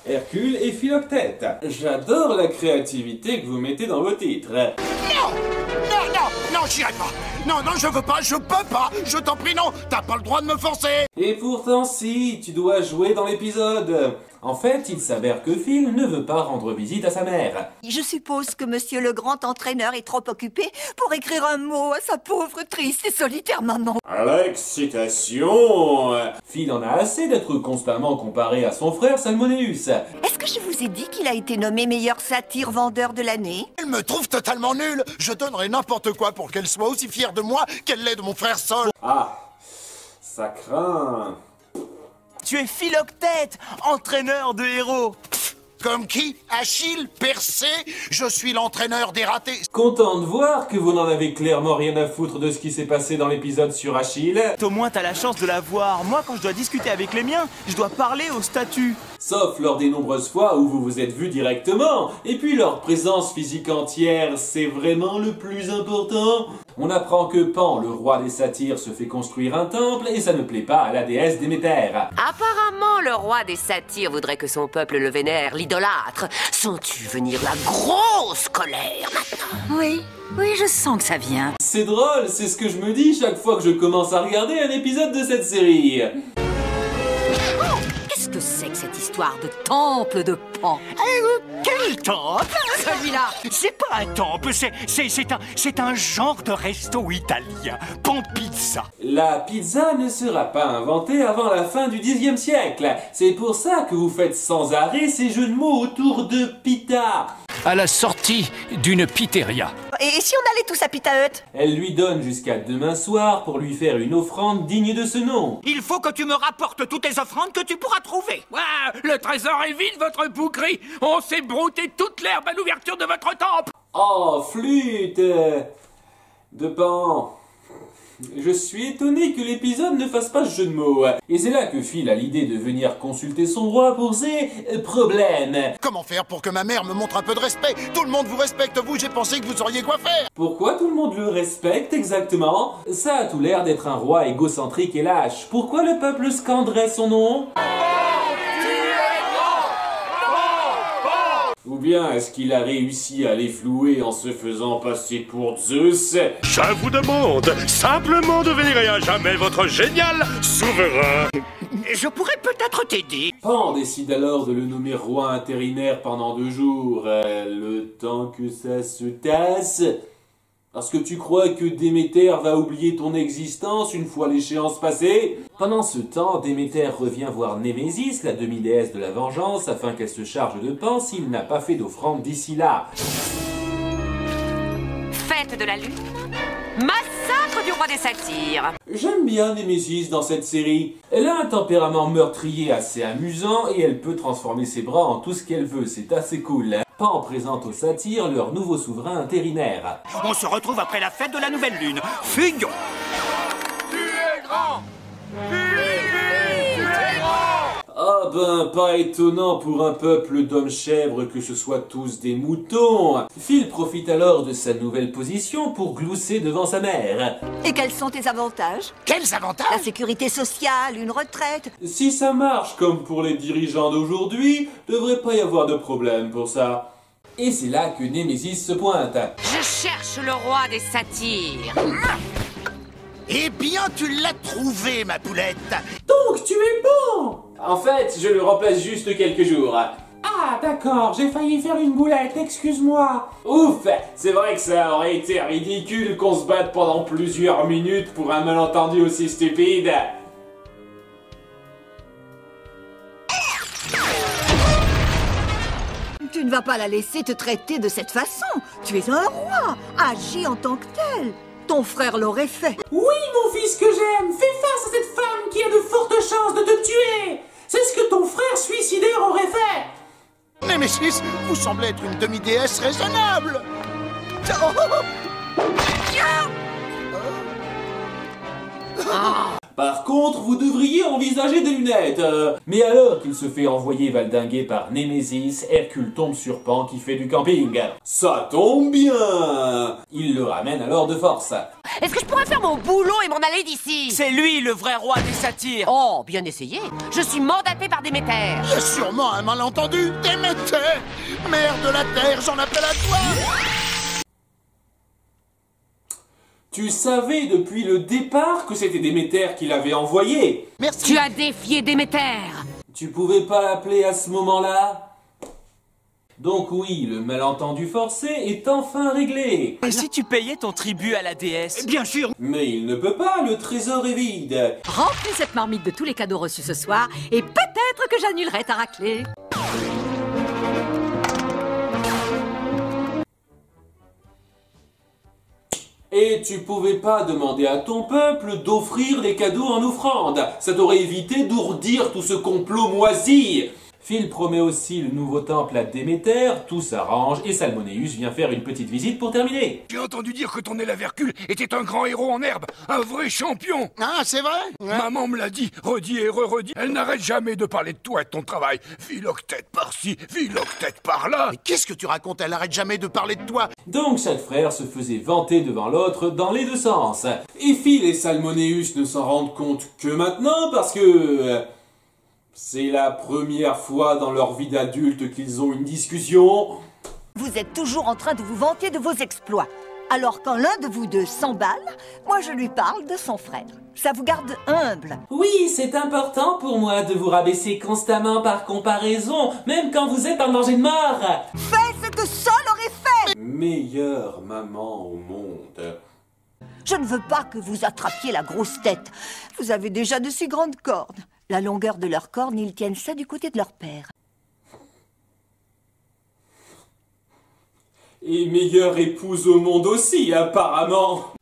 Hercule et Philoctète. J'adore la créativité que vous mettez dans vos titres. Non! Non, non! Non, j'irai pas! Non, non, je veux pas, je peux pas! Je t'en prie, non! T'as pas le droit de me forcer! Et pourtant si, tu dois jouer dans l'épisode. En fait, il s'avère que Phil ne veut pas rendre visite à sa mère. Je suppose que monsieur le grand entraîneur est trop occupé pour écrire un mot à sa pauvre, triste et solitaire maman. À l'excitation! Phil en a assez d'être constamment comparé à son frère Salmoneus. Est-ce que je vous ai dit qu'il a été nommé meilleur satire vendeur de l'année? Elle me trouve totalement nulle! Je donnerais n'importe quoi pour qu'elle soit aussi fière de moi qu'elle l'est de mon frère Sol! Ah, ça craint. Tu es Philoctète, entraîneur de héros. Comme qui? Achille? Persée? Je suis l'entraîneur des ratés! Content de voir que vous n'en avez clairement rien à foutre de ce qui s'est passé dans l'épisode sur Achille. Au moins t'as la chance de la voir. Moi quand je dois discuter avec les miens, je dois parler aux statues. Sauf lors des nombreuses fois où vous vous êtes vus directement. Et puis leur présence physique entière, c'est vraiment le plus important. On apprend que Pan, le roi des satyres, se fait construire un temple et ça ne plaît pas à la déesse Déméter. Apparemment, le roi des satyres voudrait que son peuple le vénère, l'idolâtre. Sens-tu venir la grosse colère maintenant? Oui, je sens que ça vient. C'est drôle, c'est ce que je me dis chaque fois que je commence à regarder un épisode de cette série. Qu'est-ce que c'est que cette histoire de temple de Pan? Quel temple? Celui-là! C'est pas un temple, c'est un genre de resto italien. Pan pizza. La pizza ne sera pas inventée avant la fin du Xe siècle. C'est pour ça que vous faites sans arrêt ces jeux de mots autour de pita. À la sortie d'une pizzeria. Et si on allait tous à Pita Hut? Elle lui donne jusqu'à demain soir pour lui faire une offrande digne de ce nom. Il faut que tu me rapportes toutes les offrandes que tu pourras trouver. Le trésor est vide, votre bouquerie. On s'est brouté toute l'herbe à l'ouverture de votre temple. Oh, flûte de Pan. Je suis étonné que l'épisode ne fasse pas ce jeu de mots. Et c'est là que Phil a l'idée de venir consulter son roi pour ses problèmes. Comment faire pour que ma mère me montre un peu de respect? Tout le monde vous respecte, vous, j'ai pensé que vous sauriez quoi faire! Pourquoi tout le monde le respecte exactement? Ça a tout l'air d'être un roi égocentrique et lâche. Pourquoi le peuple scanderait son nom? Ou bien est-ce qu'il a réussi à les flouer en se faisant passer pour Zeus? Je vous demande simplement de vénérer à jamais votre génial souverain. Je pourrais peut-être t'aider. Pan décide alors de le nommer roi intérimaire pendant 2 jours, le temps que ça se tasse. Parce que tu crois que Déméter va oublier ton existence une fois l'échéance passée? Pendant ce temps, Déméter revient voir Némésis, la demi-déesse de la vengeance, afin qu'elle se charge de Pan s'il n'a pas fait d'offrande d'ici là. Fête de la lune, massacre du roi des satyres. J'aime bien Némésis dans cette série. Elle a un tempérament meurtrier assez amusant et elle peut transformer ses bras en tout ce qu'elle veut, c'est assez cool. Pan présente aux satyres leur nouveau souverain intérimaire. On se retrouve après la fête de la nouvelle lune. Fuyons! Tu es grand. Ah ben, pas étonnant pour un peuple d'hommes-chèvres que ce soit tous des moutons. Phil profite alors de sa nouvelle position pour glousser devant sa mère. Et quels sont tes avantages? Quels avantages? La sécurité sociale, une retraite. Si ça marche comme pour les dirigeants d'aujourd'hui, devrait pas y avoir de problème pour ça. Et c'est là que Némésis se pointe. Je cherche le roi des satyres. Eh bien, tu l'as trouvé, ma poulette! Donc tu es bon! En fait, je le remplace juste quelques jours. Ah d'accord, j'ai failli faire une boulette, excuse-moi. Ouf, c'est vrai que ça aurait été ridicule qu'on se batte pendant plusieurs minutes pour un malentendu aussi stupide. Tu ne vas pas la laisser te traiter de cette façon. Tu es un roi. Agis en tant que tel. Ton frère l'aurait fait. Oui, mon fils que j'aime, fais face à cette femme qui a de fortes chances de te tuer. C'est ce que ton frère suicidaire aurait fait. Némésis, vous semblez être une demi-déesse raisonnable! Par contre, vous devriez envisager des lunettes. Mais alors qu'il se fait envoyer valdinguer par Némésis, Hercule tombe sur Pan qui fait du camping. Ça tombe bien. Il le ramène alors de force. Est-ce que je pourrais faire mon boulot et m'en aller d'ici? C'est lui le vrai roi des satyres. Oh, bien essayé. Je suis mandaté par Déméter. Il y a sûrement un malentendu. Déméter, mère de la terre, j'en appelle à toi. Tu savais depuis le départ que c'était Déméter qui l'avait envoyé. Merci. Tu as défié Déméter. Tu pouvais pas l'appeler à ce moment-là? Donc oui, le malentendu forcé est enfin réglé. Et si tu payais ton tribut à la déesse? Bien sûr. Mais il ne peut pas, le trésor est vide. Remplis cette marmite de tous les cadeaux reçus ce soir et peut-être que j'annulerai ta raclée. Et tu pouvais pas demander à ton peuple d'offrir des cadeaux en offrande. Ça t'aurait évité d'ourdir tout ce complot moisi. Phil promet aussi le nouveau temple à Déméter, tout s'arrange et Salmoneus vient faire une petite visite pour terminer. J'ai entendu dire que ton élève Hercule était un grand héros en herbe, un vrai champion. Ah, c'est vrai? Maman me l'a dit, redit et re-redit. Elle n'arrête jamais de parler de toi et de ton travail. Philoctète par-ci, Philoctète par-là. Mais qu'est-ce que tu racontes? Elle arrête jamais de parler de toi. Donc chaque frère se faisait vanter devant l'autre dans les deux sens. Et Phil et Salmoneus ne s'en rendent compte que maintenant parce que... c'est la première fois dans leur vie d'adulte qu'ils ont une discussion. Vous êtes toujours en train de vous vanter de vos exploits. Alors quand l'un de vous deux s'emballe, moi je lui parle de son frère. Ça vous garde humble. Oui, c'est important pour moi de vous rabaisser constamment par comparaison, même quand vous êtes en danger de mort. Fais ce que Sol aurait fait. Meilleure maman au monde. Je ne veux pas que vous attrapiez la grosse tête. Vous avez déjà de si grandes cornes. La longueur de leurs cornes, ils tiennent ça du côté de leur père. Et meilleure épouse au monde aussi, apparemment.